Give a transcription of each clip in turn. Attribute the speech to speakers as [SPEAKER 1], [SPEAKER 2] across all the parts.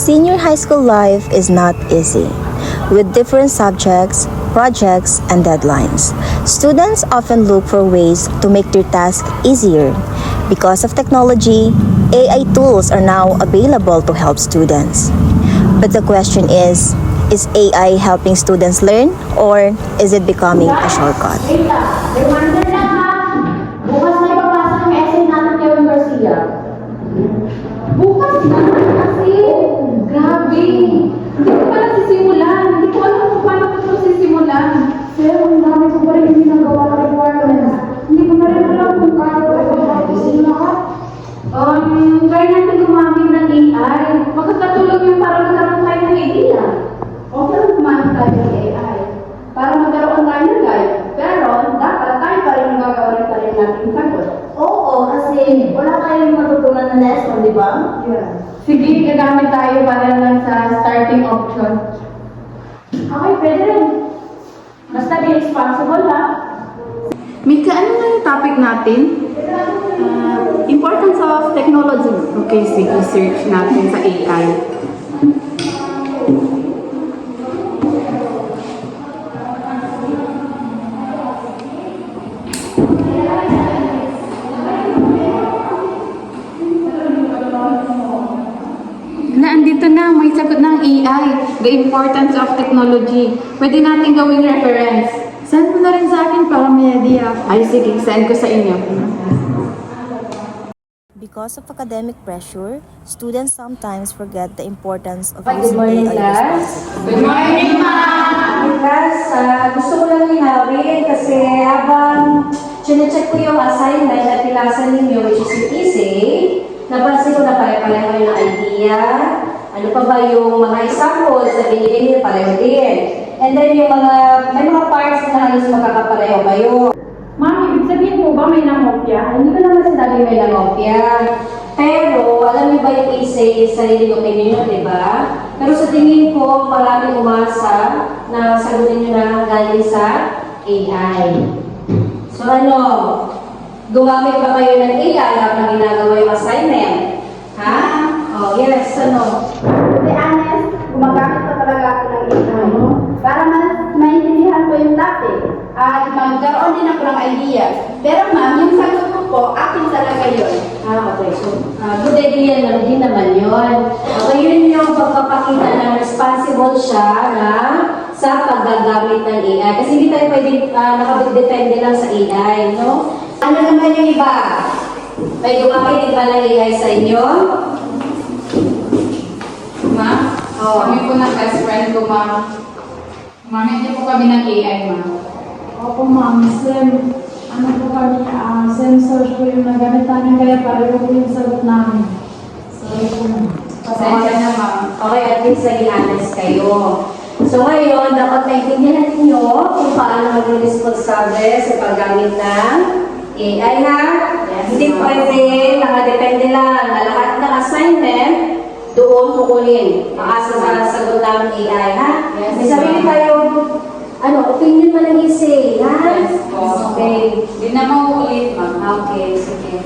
[SPEAKER 1] Senior high school life is not easy, with different subjects, projects, and deadlines. Students often look for ways to make their tasks easier. Because of technology, AI tools are now available to help students. But the question is AI helping students learn or is it becoming a shortcut?
[SPEAKER 2] Reminder lang ha. Bukas na ipapasa yung essay natin kay Juan Garcia. Bukas na? Kasi, grabe. Hindi ko pa nagsisimulan. Hindi ko alam kung paano ko ito sisimulan. Sir, ang dami ko pa rin hindi nagawa na requirements. Hindi ko na rin alam kung paano ko ito lahat. Try natin gumamit ng AI. Magkakatulog yung para magkaroon tayo ng idea. Okay lang gumamit tayo ng AI. Para magkaroon tayo ng guide. Pero, dapat tayo pa rin magagawa pa rin natin sagot.
[SPEAKER 3] Oo, kasi wala tayong matutunan na lesson, di ba?
[SPEAKER 2] Yeah. Sige, gagamit tayo para lang sa starting option.
[SPEAKER 3] Okay, pwede rin. Basta be responsible, ha?
[SPEAKER 2] Mika, ano na yung topic natin? Importance of technology. Okay, sige, search natin sa AI. Andito na, may sagot ng AI, the importance of technology. Pwede natin gawing reference. Send mo na rin sa akin para may idea. Ay, sige, send ko sa inyo.
[SPEAKER 1] Because of academic pressure, students sometimes forget the importance of
[SPEAKER 3] Good
[SPEAKER 1] using
[SPEAKER 3] morning,
[SPEAKER 1] AI
[SPEAKER 3] class.
[SPEAKER 1] responsibly.
[SPEAKER 2] Good morning, ma'am!
[SPEAKER 3] Class, gusto ko lang linawin kasi habang chinecheck ko yung assignment at pinasa ninyo, which is yung essay, napansin ko na pare-pareho yung idea. Ano pa ba yung mga examples na binigay niyo pareho din. And then yung may mga parts na halos magkakapareho kayo.
[SPEAKER 2] Ma'am, ibig sabihin po ba may nangopya?
[SPEAKER 3] Hindi ko naman sinabi may langopya. Pero, alam niyo ba yung essay, sarili opinion nyo, di ba? Pero sa tingin ko, maraming umasa na sagutin nyo na galing sa AI. So ano, gumamit ba kayo ng AI habang ginagawa yung assignment? Ha? Oh, yes, ano?
[SPEAKER 4] To be honest, gumagamit pa talaga ako ng AI para mas maintindihan ko yung topic at magkaroon din ako ng ideas. Pero ma'am, yung sagot ko po, akin talaga yun.
[SPEAKER 3] Okay. So, good idea na din naman yun. Okay, yun yung pagpapakita na responsible siya na sa paggagamit ng AI. Kasi hindi tayo pwede nakapag-depende lang sa AI, no? Ano naman yung iba? May gumamit din ba ng AI sa inyo?
[SPEAKER 2] Ma'am, kami po ng best friend ko, ma'am. Mamit niyo po kami ng AI, ma'am.
[SPEAKER 5] Opo, ma'am. Ano po kami, sensor po yung nagamit namin kaya pareho po yung sagot namin. Sorry po, ma'am.
[SPEAKER 2] Pasensya na, ma'am.
[SPEAKER 3] Okay, at least naging honest kayo. So ngayon, dapat naintindihan ninyo kung paano maging responsable sa paggamit ng AI, ha? Hindi pwede, nakadepende lang na lahat ng assignment doon kukunin. Makasa sa sagot ng AI, ha? May sarili tayong opinion man ng essay, ha?
[SPEAKER 2] Yes po.
[SPEAKER 3] Okay.
[SPEAKER 2] Hindi na mauulit, ma'am.
[SPEAKER 3] Okay, sige.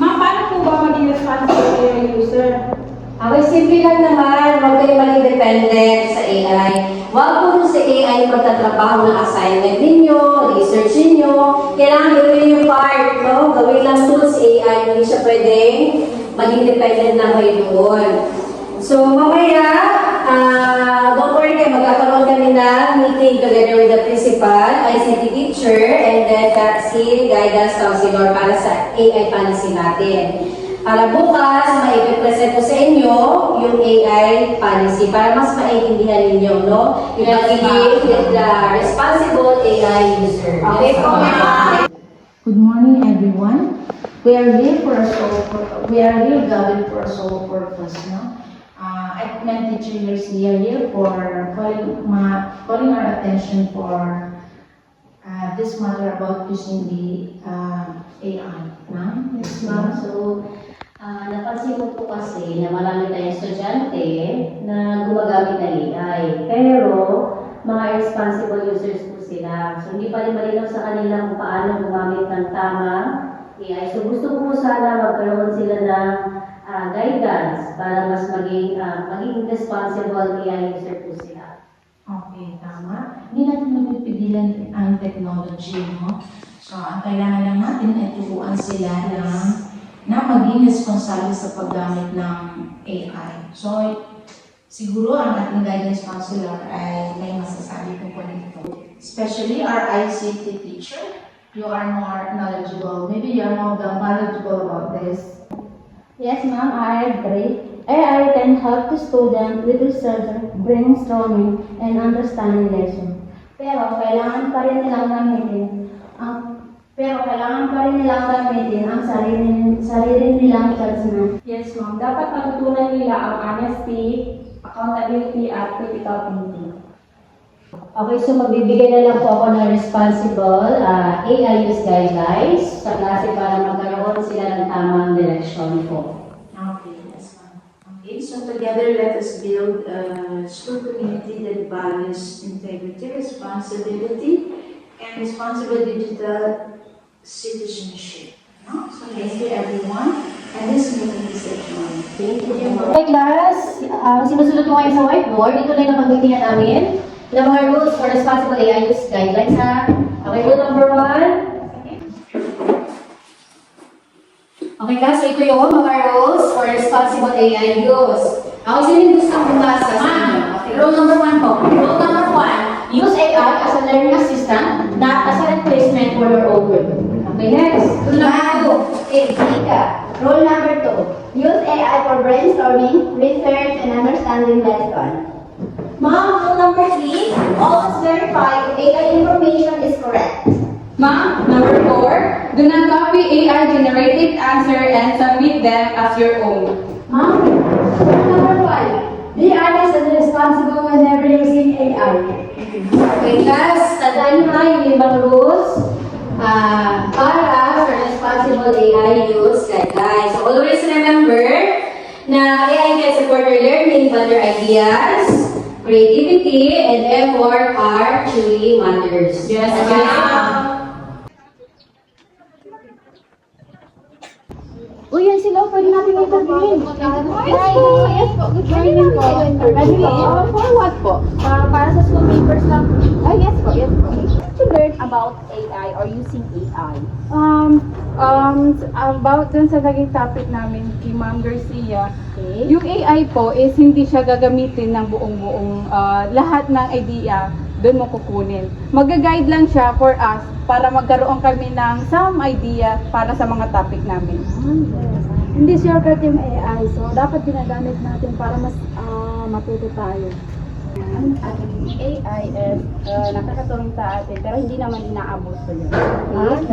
[SPEAKER 5] Ma'am, paano po ba maging responsible yung user?
[SPEAKER 3] Okay, simple lang naman. Huwag kayo maging dependent sa AI. Huwag po sa AI magtatrabaho ng assignment ninyo, research ninyo. Kailangan gawin yung part, no? Gawin lang tools si AI. Hindi siya pwedeng maging dependent lang kayo doon. So, mamaya, don't worry kayo, magkakaroon kami ng meeting together with the principal, ICT teacher, and then si guidance counselor para sa AI policy natin. Para bukas, maipipresent ko sa inyo yung AI policy para mas maintindihan ninyo, no? Yung pagiging responsible AI user. Okay po, ma'am?
[SPEAKER 5] Good morning, everyone. We are here gathered for a sole purpose, no? Equipment teachers, we are here for calling our attention for this matter about using the AI, no?
[SPEAKER 3] Yes, ma'am. So, napansin ko po kasi na marami tayong estudyante na gumagamit ng AI. Pero, mga responsible users po sila. So, hindi pa rin malinaw sa kanila kung paano gumamit ng tama AI. So, gusto ko po sana magkaroon sila ng guidance para mas maging responsible AI user po sila.
[SPEAKER 5] Okay, tama. Hindi natin mapipigilan ang technology, no? So, ang kailangan lang natin ay turuan sila na maging responsable sa paggamit ng AI. So, siguro ang ating guidance counselor ay may masasabi tungkol dito. Especially our ICT teacher, you are more knowledgeable. Maybe you are more knowledgeable about this.
[SPEAKER 6] Yes, ma'am, I agree. AI can help the student with research, brainstorming, and understanding lesson. Pero kailangan pa rin nilang gamitin ang sarili nilang judgment.
[SPEAKER 2] Yes, ma'am. Dapat matutunan nila ang honesty, accountability, at critical thinking.
[SPEAKER 3] Okay, so magbibigay na lang po ako ng responsible AI use guidelines sa klase para magkaroon sila ng tamang direksyon po.
[SPEAKER 5] Okay, yes, ma'am. Okay, so together let us build a school community that values integrity, responsibility, and responsible digital citizenship. No? So thank you everyone, and this meeting is adjourned. Thank you.
[SPEAKER 3] Okay, class, sinusunod ko ngayon sa whiteboard. Ito na yung napagdatingan namin ng mga rules for responsible AI use guidelines, ha? Okay, rule number 1. Okay, class, so ito yung mga rules for responsible AI use. Okay, sino yung gusto bumasa sa inyo? Okay, rule number 1 po. Rule number 1, use AI as a learning assistant, not as a replacement for your own work. Okay, next. Rule number 2.
[SPEAKER 4] Rule number 2. Use AI for brainstorming, research, and understanding lesson.
[SPEAKER 3] Ma'am, rule number 3, always verify if AI information is correct.
[SPEAKER 2] Ma'am, number 4, do not copy AI-generated answer and submit them as your own.
[SPEAKER 6] Ma'am, number 5, be honest and responsible whenever using AI.
[SPEAKER 3] Okay, class, tandaan nyo ha yung limang rules para sa responsible AI use guidelines. So always remember na AI can support your learning, but your ideas, creativity, and effort are truly matters.
[SPEAKER 2] Yes,
[SPEAKER 3] Okay?
[SPEAKER 6] Uy, yan sila. Pwede natin interviewin.
[SPEAKER 4] Yes po. Good morning po.
[SPEAKER 6] Ready po?
[SPEAKER 4] For what po?
[SPEAKER 6] Para sa school papers lang.
[SPEAKER 4] Yes po. To learn about AI or using AI.
[SPEAKER 7] About dun sa naging topic namin kay Ma'am Garcia,
[SPEAKER 6] Okay.
[SPEAKER 7] yung AI po is hindi siya gagamitin ng buong lahat ng idea doon mo kukunin. Mag-guide lang siya for us para magkaroon kami ng some idea para sa mga topic namin.
[SPEAKER 6] Hindi shortcut yung AI, so dapat ginagamit natin para mas matuto tayo.
[SPEAKER 4] Ang AI is nakakatulong sa atin pero hindi naman inaabuso yun.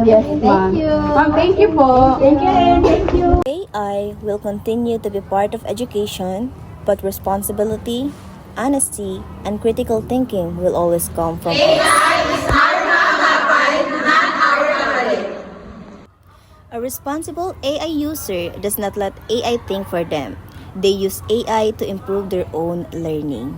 [SPEAKER 7] Yes,
[SPEAKER 4] Thank you.
[SPEAKER 7] Ma'am, thank you po.
[SPEAKER 6] Thank you rin. Thank you.
[SPEAKER 1] AI will continue to be part of education, but responsibility, honesty, and critical thinking will always come from A responsible AI user does not let AI think for them. They use AI to improve their own learning.